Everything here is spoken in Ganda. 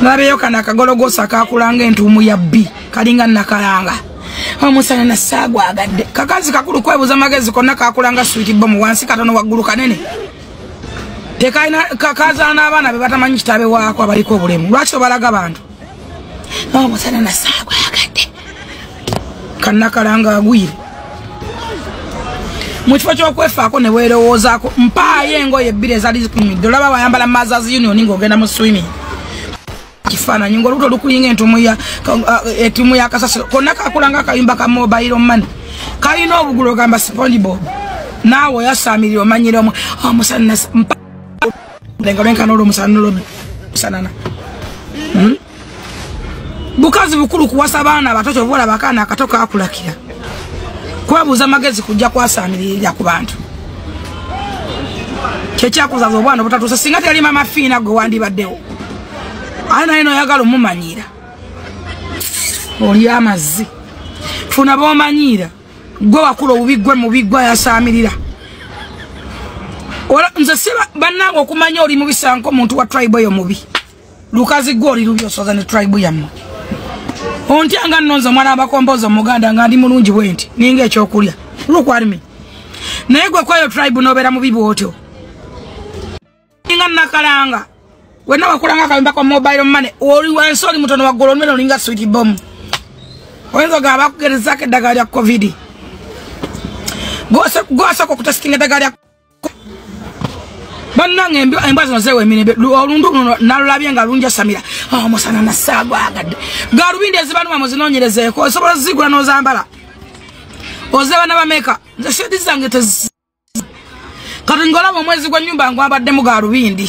Nabeyo kana akagologosa kakulanga entumu ya B kalinga nakalanga omusana na sagwa agadde kakazi kakulu kwebuza magezi konna kakulanga sweet bomb wansi katono waggulu kanene tekaina kakaza n'abaana be batamanyi kitabe wako abaliko obulemu lwaki obalaga bantu omusana na sagwa agadde kannakalanga agwire mu kifo ky'okwefaako ne weerowoozaako mpaayo engoye ebbiri ezali zikumidde olaba wayambala Mothers Union ng'ogenda mu swimming kifana nyingo luto lukuyinga entumu ya kasasiro konna kakulanga kayimba ka mobile money kalina obugulo gamba SpongeBob naawe yasamiri omanyire omu omusana lenga nolo musanana bukazi bukulu kuwasa abaana abatoto bola bakana akatoka akulakira kwabuza magezi kujja kwasamirira ku bantu kyekyakuzaza obwana butatuusa singa teri mama fiina gwe wandibaddewo ana eno yagalo mumanyira oli amazzi funa bomanyira gwe wakulo ubigwe mubigwa yasamirira ola nze siba banango okumanya oli mubisanko muntu wa tribe yo mubi lukazi goli lubyo soza ne tribe yamwe ontyanga nonzo mwana abakombozo muganda ngandi mulungi bwenti ninga ekyokulya lukwalimi naye gwe kwayo tribe nobera mubi bwotyo ninga nakalanga wena wakulanga kayimba kwa mobile money oli wansoli mutono wa golomero olinga sweet bomb wenzo gaba kugereza ke dagali ya covid gosa ko kutasikinga dagali ya banange embazo zewe mine olundu nalulabye nga lunja samira musana na sagwa agadde garubindi ezibanu mamuzinonyereze ko sobola zigula nozambala ozewa na bameka nze shedi zange katingola mu mwezi gwa nyumba ngwambadde mu garubindi